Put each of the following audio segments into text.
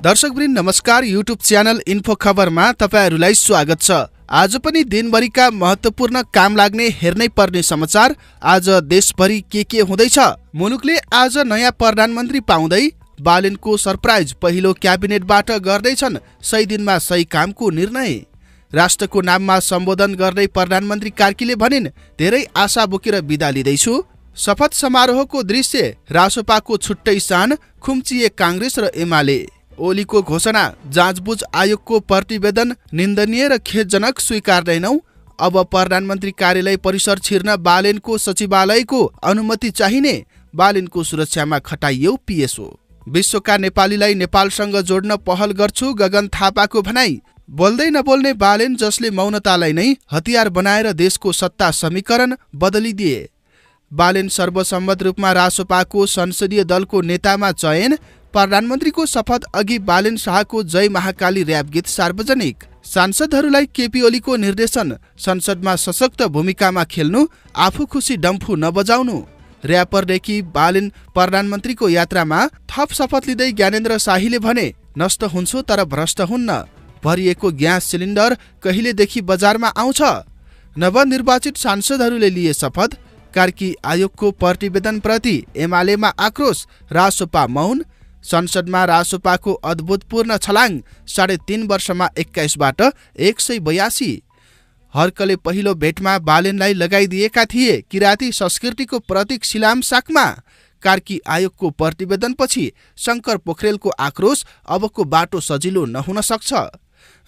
दर्शकवृन्द नमस्कार। YouTube channel info खबरमा तपाईहरुलाई स्वागत छ। आज पनि दिनभरिका महत्त्वपूर्ण काम लाग्ने हेर्नै पर्ने समाचार। आज देशभरि के हुँदैछ? मुलुकले आज नयाँ प्रधानमन्त्री पाउँदै बालेनको सरप्राइज पहिलो क्याबिनेटबाट गर्दैछन्। 100 दिनमा 100 कामको निर्णय। राष्ट्रको नाममा सम्बोधन गर्दै प्रधानमन्त्री कार्कीले भनिन्, धेरै आशा बोकेर बिदा लिँदैछु। शपथ समारोहको दृश्य, रासोपाको छुट्टै शान, खुम्चिए कांग्रेस र एमाले। ओलीको घोषणा, जाँचबुझ आयोगको प्रतिवेदन निन्दनीय र खेदजनक, स्वीकार्दैनौ। अब प्रधानमन्त्री कार्यालय परिसर छिर्न बालेनको सचिवालयको अनुमति चाहिने। बालेनको सुरक्षामा खटाइयो पिएसओ। विश्वका नेपालीलाई नेपालसँग जोड्न पहल गर्छु, गगन थापाको भनाई। बोल्दै नबोल्ने बालेन, जसले मौनतालाई नै हतियार बनाएर देशको सत्ता समीकरण बदलिदिए। बालेन सर्वसम्मत रूपमा रासोपाको संसदीय दलको नेतामा चयन। प्रधानमन्त्रीको शपथ अघि बालेन शाहको जय महाकाली र्याप गीत सार्वजनिक। सांसदहरूलाई केपी ओलीको निर्देशन, संसदमा सशक्त भूमिकामा खेल्नु, आफू खुसी डम्फु नबजाउनु। र्यापरदेखि बालेन प्रधानमन्त्रीको यात्रामा थप शपथ लिँदै ज्ञानेन्द्र शाहीले भने, नष्ट हुन्छु तर भ्रष्ट हुन्न। भरिएको ग्यास सिलिन्डर कहिलेदेखि बजारमा आउँछ? नवनिर्वाचित सांसदहरूले लिए शपथ। कार्की आयोगको प्रतिवेदनप्रति एमालेमा आक्रोश, रासोपा मौन। संसदमा रासोपाको अद्भुतपूर्ण छलाङ, 3.5 वर्षमा 21बाट 182। हर्कले पहिलो भेटमा बालेनलाई लगाइदिएका थिए किराँती संस्कृतिको प्रतीक सिलाम साकमा। कार्की आयोगको प्रतिवेदनपछि शङ्कर पोखरेलको आक्रोश, अबको बाटो सजिलो नहुन सक्छ।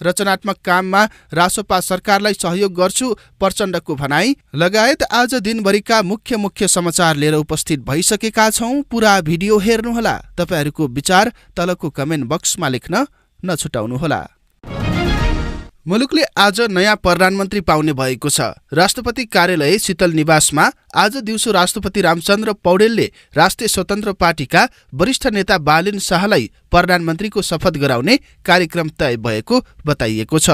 रचनात्मक काममा रासोपा सरकारलाई सहयोग गर्छु, प्रचण्डको भनाई लगायत आज दिनभरिका मुख्य समाचार लिएर उपस्थित भइसकेका छौं। पूरा भिडियो हेर्नुहोला। तपाईहरुको विचार तलको कमेन्ट बक्समा लेख्न नछुटाउनुहोला। मुलुकले आज नयाँ प्रधानमन्त्री पाउने भएको छ। राष्ट्रपति कार्यालय शीतल निवासमा आज दिउँसो राष्ट्रपति रामचन्द्र पौडेलले राष्ट्रिय स्वतन्त्र पार्टीका वरिष्ठ नेता बालेन शाहलाई प्रधानमन्त्रीको शपथ गराउने कार्यक्रम तय भएको बताइएको छ।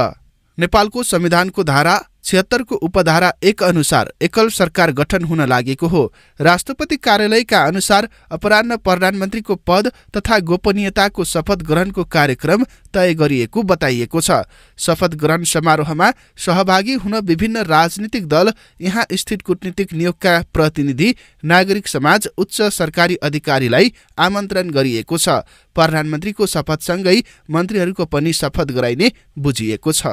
नेपालको संविधानको धारा 76 को उपधारा 1 अनुसार एकल सरकार गठन हुन लागेको हो। राष्ट्रपति कार्यालयका अनुसार अपराह्न प्रधानमन्त्रीको पद तथा गोपनीयताको शपथ ग्रहणको कार्यक्रम तय गरिएको बताइएको छ। शपथ ग्रहण समारोहमा सहभागी हुन विभिन्न राजनीतिक दल, यहाँ स्थित कूटनीतिक नियोगका प्रतिनिधि, नागरिक समाज, उच्च सरकारी अधिकारीलाई आमन्त्रण गरिएको छ। प्रधानमन्त्रीको शपथसँगै मन्त्रीहरूको पनि शपथ गराइने बुझिएको छ।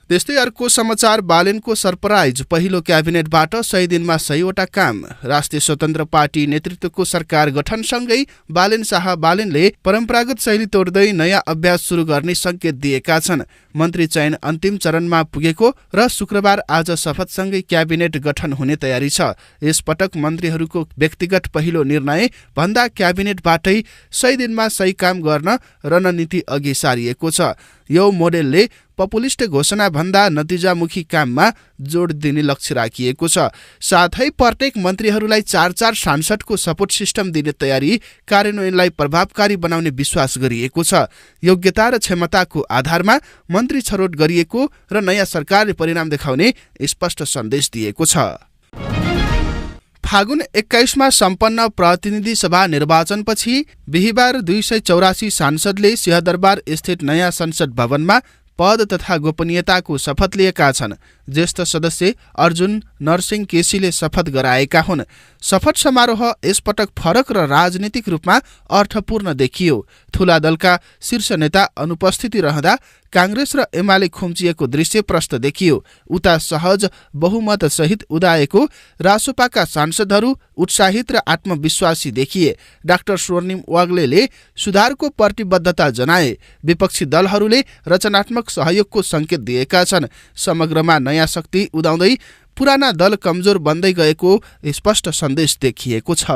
त्यस्तै अर्को समाचार, बालेनको सरप्राइज पहिलो क्याबिनेटबाट 100 दिनमा 100 वटा काम। राष्ट्रिय स्वतन्त्र पार्टी नेतृत्वको सरकार गठनसँगै बालेन शाह बालेनले परम्परागत शैली तोड्दै नयाँ अभ्यास सुरु गर्ने संकेत दिएका छन्। मन्त्री चयन अन्तिम चरणमा पुगेको र शुक्रबार आज शपथसँगै क्याबिनेट गठन हुने तयारी छ। यसपटक मन्त्रीहरूको व्यक्तिगत पहिलो निर्णय भन्दा क्याबिनेटबाटै 100 दिनमा 100 काम गर्न रणनीति अघि सारिएको छ। यो मोडेलले पपुलिस्ट घोषणा भन्दा नतिजामुखी काममा जोड दिने लक्ष्य राखिएको छ। साथै प्रत्येक मन्त्रीहरूलाई 4 सांसदको सपोर्ट सिस्टम दिने तयारी, कार्यान्वयनलाई प्रभावकारी बनाउने विश्वास गरिएको छ। योग्यता र क्षमताको आधारमा मन्त्री छनौट गरिएको र नयाँ सरकारले परिणाम देखाउने स्पष्ट सन्देश दिएको छ। फागुन 21 मा सम्पन्न प्रतिनिधि सभा निर्वाचनपछि बिहिबार 284 सांसदले सिंहदरबार स्थित नयाँ संसद भवनमा पद तथा गोपनीयताको शपथ लिएका छन्। ज्येष्ठ सदस्य अर्जुन नरसिंह केसीले शपथ गराएका हुन्। शपथ समारोह यसपटक फरक र राजनीतिक रूपमा अर्थपूर्ण देखियो। ठूला दलका शीर्ष नेता अनुपस्थिति रहँदा कांग्रेस र एमाले खुम्चिएको दृश्य प्रष्ट देखियो। उता सहज बहुमत सहित उदाएको रासोपाका सांसदहरू उत्साहित र आत्मविश्वासी देखिए। डाक्टर स्वर्णिम वाग्लेले सुधारको प्रतिबद्धता जनाए। विपक्षी दलहरूले रचनात्मक सहयोगको संकेत दिएका छन्। समग्रमा नयाँ शक्ति उदाउँदै पुराना दल कमजोर बन्दै गएको स्पष्ट सन्देश देखिएको छ।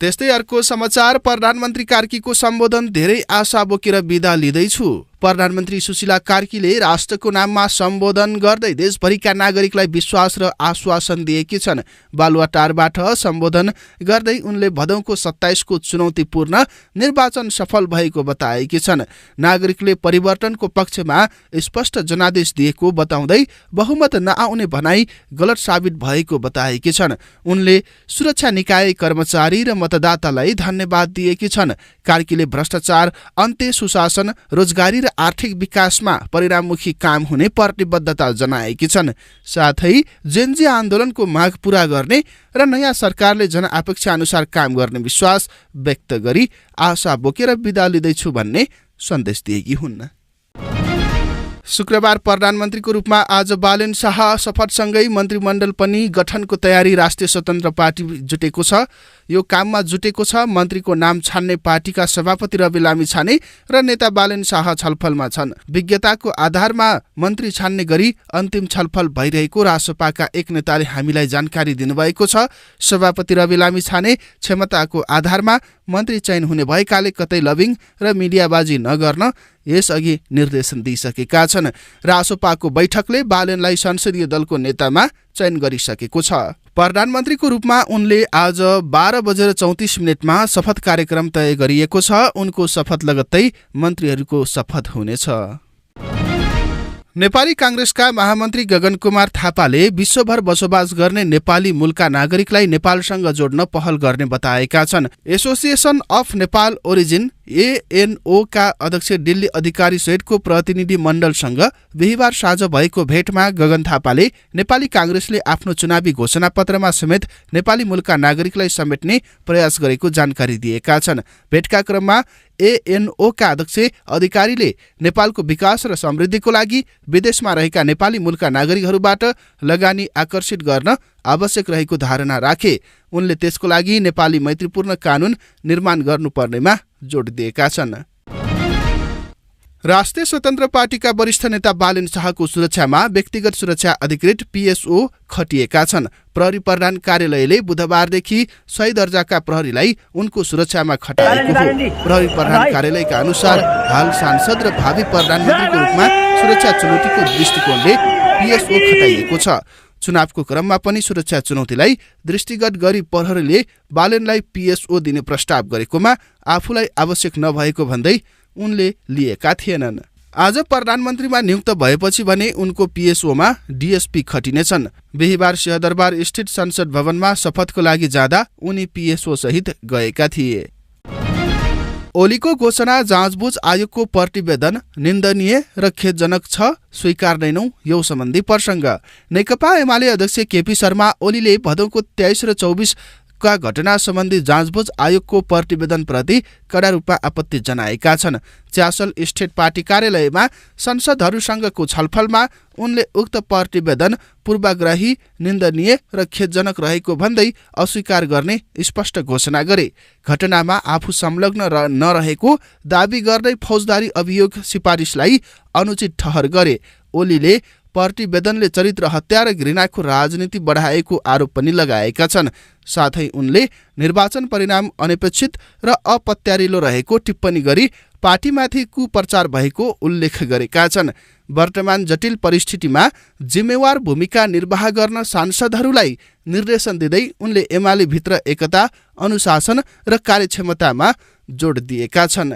त्यस्तै अर्को समाचार, प्रधानमन्त्री कार्कीको सम्बोधन, धेरै आशा बोकेर बिदा लिँदैछु। प्रधानमन्त्री सुशीला कार्कीले राष्ट्रको नाममा सम्बोधन गर्दै देशभरिका नागरिकलाई विश्वास र आश्वासन दिएकी छन्। बालुवाटारबाट सम्बोधन गर्दै उनले भदौको 27 को चुनौतीपूर्ण निर्वाचन सफल भएको बताएकी छन्। नागरिकले परिवर्तनको पक्षमा स्पष्ट जनादेश दिएको बताउँदै बहुमत नआउने भनाई गलत साबित भएको बताएकी छन्। उनले सुरक्षा निकाय कर्मचारी र मतदातालाई धन्यवाद दिएकी छन्। कार्कीले भ्रष्टाचार अन्त्य, सुशासन, रोजगारी र आर्थिक विकासमा परिणाममुखी काम हुने प्रतिबद्धता जनाएकी छन्। साथै जेनजी आन्दोलनको माग पूरा गर्ने र नयाँ सरकारले जनअपेक्षा अनुसार काम गर्ने विश्वास व्यक्त गरी आशा बोकेर बिदा लिँदैछु भन्ने सन्देश दिएकी हुन्। शुक्रबार प्रधानमन्त्रीको रूपमा आज बालेन शाह शपथसँगै मन्त्रीमण्डल पनि गठनको तयारी राष्ट्रिय स्वतन्त्र पार्टी जुटेको छ। यो काममा जुटेको छ। मन्त्रीको नाम छान्ने पार्टीका सभापति रवि लामिछाने र नेता बालेन शाह छलफलमा छन्। विज्ञताको आधारमा मन्त्री छान्ने गरी अन्तिम छलफल भइरहेको रासपाका एक नेताले हामीलाई जानकारी दिनुभएको छ। सभापति रवि लामिछाने क्षमताको आधारमा मन्त्री चयन हुने भएकाले कतै लबिङ र मिडियाबाजी नगर्न यसअघि निर्देशन दिइसकेका छन्। रासोपाको बैठकले बालेनलाई संसदीय दलको नेतामा चयन गरिसकेको छ। प्रधानमन्त्रीको रूपमा उनले आज 12:34 शपथ कार्यक्रम तय गरिएको छ। उनको शपथ लगत्तै मन्त्रीहरूको शपथ हुनेछ। नेपाली कांग्रेसका महामन्त्री गगन कुमार थापाले विश्वभर बसोबास गर्ने नेपाली मूलका नागरिकलाई नेपालसँग जोड्न पहल गर्ने बताएका छन्। Association of Nepal origin ANO का अध्यक्ष दिल्ली अधिकारी सहितको प्रतिनिधि मण्डलसँग बिहिबार साँझ भएको भेटमा गगन थापाले नेपाली कांग्रेसले आफ्नो चुनावी घोषणापत्रमा समेत नेपाली मूलका नागरिकलाई समेट्ने प्रयास गरेको जानकारी दिएका छन्। भेटका क्रममा ANO का अध्यक्ष अधिकारीले नेपालको विकास र समृद्धिको लागि विदेशमा रहेका नेपाली मूलका नागरिकहरूबाट लगानी आकर्षित गर्न आवश्यक रहेको धारणा राखे। उनले त्यसको लागि नेपाली मैत्रीपूर्ण कानून निर्माण गर्नुपर्नेमा जोड दिएका छन्। राष्ट्रिय स्वतन्त्र पार्टीका वरिष्ठ नेता बालेन शाहको सुरक्षामा व्यक्तिगत सुरक्षा अधिकृत PSO खटिएका छन्। प्रहरी प्रधान कार्यालयले बुधबारदेखि 100 दर्जाका प्रहरीलाई उनको सुरक्षामा खटाएको हो। प्रहरी प्रधान कार्यालयका अनुसार हाल सांसद र भावी प्रधानमन्त्रीको रूपमा सुरक्षा चुनौतीको दृष्टिकोणले PSO खटाइएको छ। चुनावको क्रममा पनि सुरक्षा चुनौतीलाई दृष्टिगत गरी प्रहरीले बालेनलाई PSO दिने प्रस्ताव गरेकोमा आफूलाई आवश्यक नभएको भन्दै उनले लिएका थिएनन्। आज प्रधानमन्त्रीमा नियुक्त भएपछि भने उनको PSOमा DSP खटिनेछन्। बिहिबार सिंहदरबार स्थित संसद भवनमा शपथको लागि जाँदा उनी PSO सहित गएका थिए। ओलीको घोषणा जाँचबुझ आयोगको प्रतिवेदन निन्दनीय र खेदजनक छ, स्वीकार्दैनौं यो सम्बन्धी प्रसङ्ग। नेकपा एमाले अध्यक्ष केपी शर्मा ओलीले भदौको 23 र 24 का घटना सम्बन्धी जाँचबुझ आयोगको प्रतिवेदनप्रति कडा रूपमा आपत्ति जनाएका छन्। च्यासल स्टेट पार्टी कार्यालयमा संसदहरूसँगको छलफलमा उनले उक्त प्रतिवेदन पूर्वाग्रही, निन्दनीय र खेदजनक रहेको भन्दै अस्वीकार गर्ने स्पष्ट घोषणा गरे। घटनामा आफू संलग्न नरहेको दावी गर्दै फौजदारी अभियोग सिफारिसलाई अनुचित ठहर गरे। ओलीले प्रतिवेदनले चरित्र हत्या र घृणाको राजनीति बढाएको आरोप पनि लगाएका छन्। साथै उनले निर्वाचन परिणाम अनपेक्षित र अपत्यारिलो रहेको टिप्पणी गरी पार्टीमाथि कुप्रचार भएको उल्लेख गरेका छन्। वर्तमान जटिल परिस्थितिमा जिम्मेवार भूमिका निर्वाह गर्न सांसदहरूलाई निर्देशन दिँदै उनले एमाले भित्र एकता, अनुशासन र कार्यक्षमतामा जोड दिएका छन्।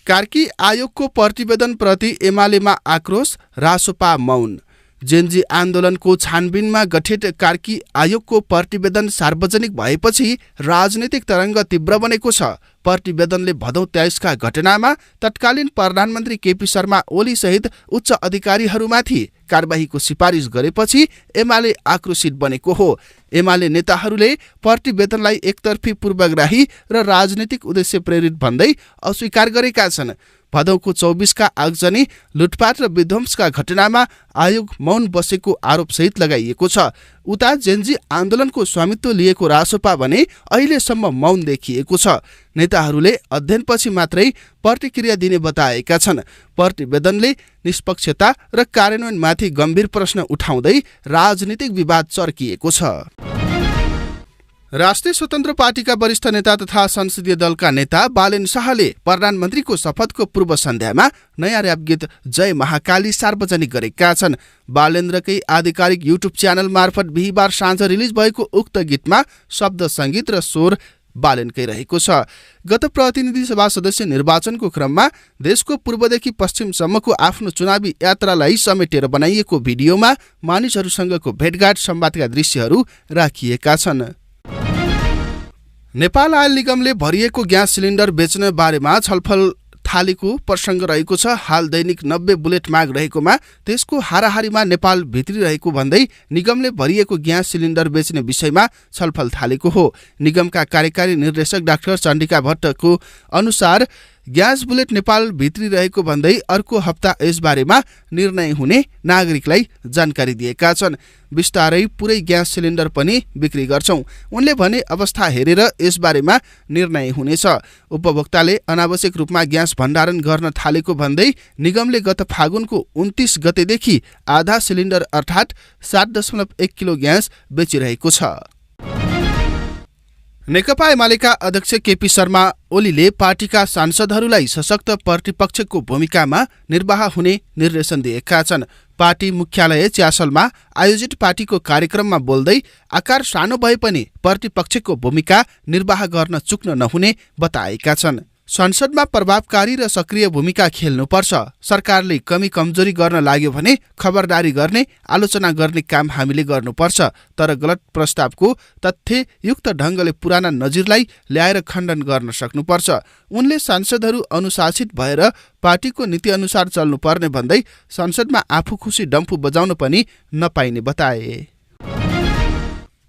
कार्की आयोगको प्रतिवेदनप्रति एमालेमा आक्रोश, रासोपा मौन। जेनजी आन्दोलनको छानबिनमा गठित कार्की आयोगको प्रतिवेदन सार्वजनिक भएपछि राजनीतिक तरङ्ग तीव्र बनेको छ। प्रतिवेदनले भदौ 23 का घटनामा तत्कालीन प्रधानमन्त्री केपी शर्मा ओली सहित उच्च अधिकारीहरूमाथि कारबाहीको सिफारिस गरेपछि एमाले आक्रोशित बनेको हो। एमाले नेताहरूले प्रतिवेदनलाई एकतर्फी, पूर्वग्राही र राजनीतिक उद्देश्य प्रेरित भन्दै अस्वीकार गरेका छन्। भदौको 24 का आगजनी, लुटपाट र विध्वंसका घटनामा आयोग मौन बसेको आरोप सहित लगाइएको छ। उता जेनजी आन्दोलनको स्वामित्व लिएको रासोपा भने अहिलेसम्म मौन देखिएको छ। नेताहरूले अध्ययनपछि मात्रै प्रतिक्रिया दिने बताएका छन्। प्रतिवेदनले निष्पक्षता र कार्यान्वयनमाथि गम्भीर प्रश्न उठाउँदै राजनीतिक विवाद चर्किएको छ। राष्ट्रिय स्वतन्त्र पार्टीका वरिष्ठ नेता तथा संसदीय दलका नेता बालेन शाहले प्रधानमन्त्रीको शपथको पूर्व सन्ध्यामा नयाँ र्याप गीत जय महाकाली सार्वजनिक गरेका छन्। बालेन्द्रकै आधिकारिक युट्युब च्यानल मार्फत बिहिबार साँझ रिलिज भएको उक्त गीतमा शब्द सङ्गीत र स्वर बालेनकै रहेको छ। गत प्रतिनिधि सभा सदस्य निर्वाचनको क्रममा देशको पूर्वदेखि पश्चिमसम्मको आफ्नो चुनावी यात्रालाई समेटेर बनाइएको भिडियोमा मानिसहरूसँगको भेटघाट संवादका दृश्यहरू राखिएका छन्। नेपाल आयल निगमले भरिएको ग्यास सिलिन्डर बेच्ने बारेमा छलफल थालेको प्रसङ्ग रहेको छ। हाल दैनिक 90 बुलेट माग रहेकोमा त्यसको हाराहारीमा नेपाल भित्रिरहेको भन्दै निगमले भरिएको ग्यास सिलिन्डर बेच्ने विषयमा छलफल थालेको हो। निगमका कार्यकारी निर्देशक डाक्टर चण्डिका भट्टको अनुसार ग्यास बुलेट नेपाल भित्रिरहेको भन्दै अर्को हप्ता यसबारेमा निर्णय हुने नागरिकलाई जानकारी दिएका छन्। बिस्तारै पुरै ग्यास सिलिन्डर पनि बिक्री गर्छौं। उनले भने अवस्था हेरेर यसबारेमा निर्णय हुनेछ। उपभोक्ताले अनावश्यक रूपमा ग्यास भण्डारण गर्न थालेको भन्दै निगमले गत फागुनको 29 गतेदेखि आधा सिलिन्डर अर्थात् 7.1 किलो ग्यास बेचिरहेको छ। नेकपा एमालेका अध्यक्ष केपी शर्मा ओलीले पार्टीका सांसदहरूलाई सशक्त प्रतिपक्षको भूमिकामा निर्वाह हुने निर्देशन दिएका छन्। पार्टी मुख्यालय च्यासलमा आयोजित पार्टीको कार्यक्रममा बोल्दै आकार सानो भए पनि प्रतिपक्षको भूमिका निर्वाह गर्न चुक्न नहुने बताएका छन्। संसदमा प्रभावकारी र सक्रिय भूमिका खेल्नुपर्छ। सरकारले कमी कमजोरी गर्न लाग्यो भने खबरदारी गर्ने, आलोचना गर्ने काम हामीले गर्नुपर्छ। तर गलत प्रस्तावको तथ्ययुक्त ढङ्गले पुराना नजिरलाई ल्याएर खण्डन गर्न सक्नुपर्छ। उनले सांसदहरू अनुशासित भएर पार्टीको नीति अनुसार चल्नुपर्ने भन्दै संसदमा आफू खुसी डम्फु बजाउन पनि नपाइने बताए।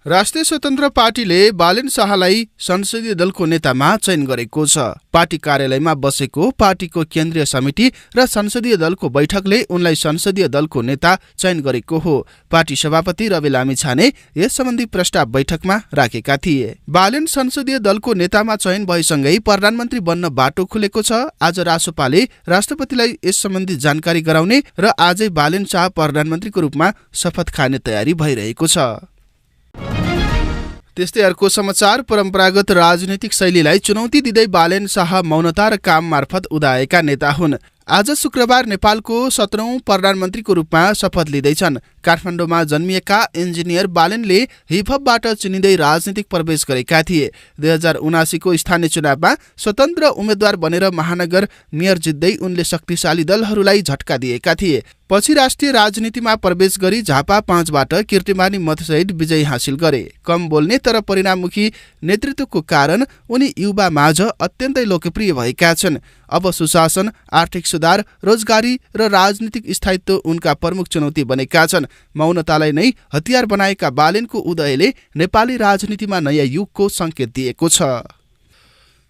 राष्ट्रिय स्वतन्त्र पार्टीले बालेन शाहलाई संसदीय दलको नेतामा चयन गरेको छ। पार्टी कार्यालयमा बसेको पार्टीको केन्द्रीय समिति र संसदीय दलको बैठकले उनलाई संसदीय दलको नेता चयन गरेको हो। पार्टी सभापति रवि लामिछाने यस सम्बन्धी प्रस्ताव बैठकमा राखेका थिए। बालेन संसदीय दलको नेतामा चयन भएसँगै प्रधानमन्त्री बन्न बाटो खुलेको छ। आज रासोपाले राष्ट्रपतिलाई यस सम्बन्धी जानकारी गराउने र आजै बालेन शाह प्रधानमन्त्रीको रूपमा शपथ खाने तयारी भइरहेको छ। त्यस्तै अर्को समाचार, परम्परागत राजनीतिक शैलीलाई चुनौती दिँदै बालेन शाह मौनता र काम मार्फत उदाएका नेता हुन्। आज शुक्रबार नेपालको 17औं प्रधानमन्त्रीको रूपमा शपथ लिँदैछन्। काठमाडौँमा जन्मिएका इन्जिनियर बालेनले हिपहपबाट चिनिँदै राजनीतिक प्रवेश गरेका थिए। 2079 को स्थानीय चुनावमा स्वतन्त्र उम्मेद्वार बनेर महानगर मेयर जित्दै उनले शक्तिशाली दलहरूलाई झट्का दिएका थिए। पछि राष्ट्रिय राजनीतिमा प्रवेश गरी झापा 5बाट कीर्तिमानी मतसहित विजय हासिल गरे। कम बोल्ने तर परिणाममुखी नेतृत्वको कारण उनी युवा माझ अत्यन्तै लोकप्रिय भएका छन्। अब सुशासन, आर्थिक सुधार, रोजगारी र राजनीतिक स्थायित्व उनका प्रमुख चुनौती बनेका छन्। मौनतालाई नै हतियार बनाएका बालेनको उदयले नेपाली राजनीतिमा नयाँ युगको संकेत दिएको छ।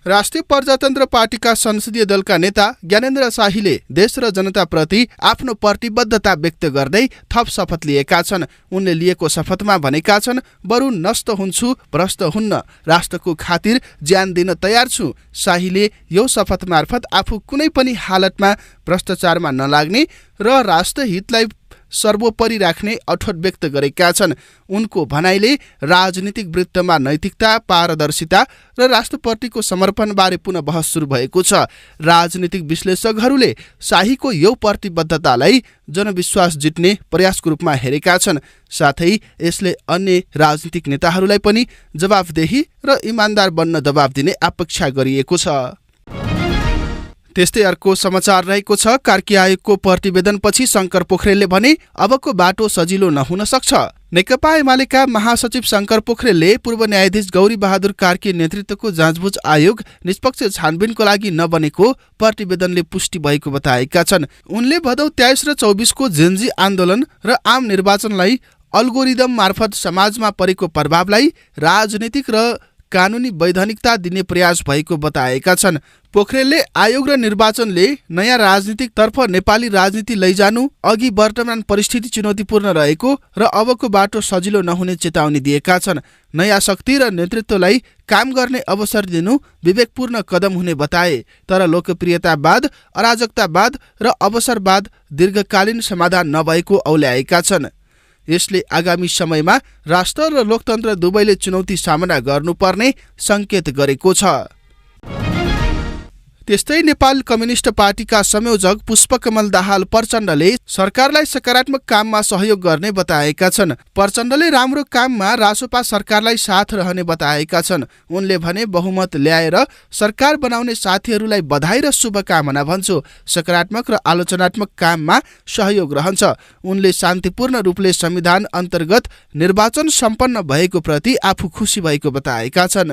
राष्ट्रिय प्रजातन्त्र पार्टीका संसदीय दलका नेता ज्ञानेन्द्र शाहीले देश र जनताप्रति आफ्नो प्रतिबद्धता व्यक्त गर्दै थप शपथ लिएका छन्। उनले लिएको शपथमा भनेका छन्, बरु नष्ट हुन्छु, भ्रष्ट हुन्न, राष्ट्रको खातिर ज्यान दिन तयार छु। शाहीले यो शपथ मार्फत आफू कुनै पनि हालतमा भ्रष्टाचारमा नलाग्ने र राष्ट्रहितलाई सर्वोपरि राख्ने अठोट व्यक्त गरेका छन्। उनको भनाइले राजनीतिक वृत्तमा नैतिकता, पारदर्शिता र राष्ट्रप्रतिको समर्पणबारे पुनः बहस सुरु भएको छ। राजनीतिक विश्लेषकहरूले शाहीको यो प्रतिबद्धतालाई जनविश्वास जित्ने प्रयासको रूपमा हेरेका छन्। साथै यसले अन्य राजनीतिक नेताहरूलाई पनि जवाफदेही र इमान्दार बन्न दबाब दिने अपेक्षा गरिएको छ। त्यस्तै अर्को समाचार रहेको छ, कार्की आयोगको प्रतिवेदनपछि शङ्कर पोखरेलले भने अबको बाटो सजिलो नहुन सक्छ। नेकपा एमालेका महासचिव शङ्कर पोखरेलले पूर्व न्यायाधीश गौरी बहादुर कार्की नेतृत्वको जाँचबुझ आयोग निष्पक्ष छानबिनको लागि नबनेको प्रतिवेदनले पुष्टि भएको बताएका छन्। उनले भदौ 23 र 24 को जेनजी आन्दोलन र आम निर्वाचनलाई अल्गोरिदम मार्फत समाजमा परेको प्रभावलाई राजनीतिक र कानुनी वैधानिकता दिने प्रयास भएको बताएका छन्। पोखरेलले आयोग र निर्वाचनले नयाँ राजनीतिक तर्फ नेपाली राजनीति लैजानु अघि वर्तमान परिस्थिति चुनौतीपूर्ण रहेको र अबको बाटो सजिलो नहुने चेतावनी दिएका छन्। नयाँ शक्ति र नेतृत्वलाई काम गर्ने अवसर दिनु विवेकपूर्ण कदम हुने बताए। तर लोकप्रियतावाद, अराजकतावाद र अवसरवाद दीर्घकालीन समाधान नभएको औल्याएका छन्। यसले आगामी समयमा राष्ट्र र लोकतन्त्र दुवैले चुनौती सामना गर्नुपर्ने संकेत गरेको छ। त्यस्तै नेपाल कम्युनिस्ट पार्टीका संयोजक पुष्पकमल दाहाल प्रचण्डले सरकारलाई सकारात्मक काममा सहयोग गर्ने बताएका छन्। प्रचण्डले राम्रो काममा रासोपा सरकारलाई साथ रहने बताएका छन्। उनले भने बहुमत ल्याएर सरकार बनाउने साथीहरूलाई बधाई र शुभकामना भन्छु। सकारात्मक र आलोचनात्मक काममा सहयोग रहन्छ। उनले शान्तिपूर्ण रूपले संविधान अन्तर्गत निर्वाचन सम्पन्न भएको प्रति आफू खुसी भएको बताएका छन्।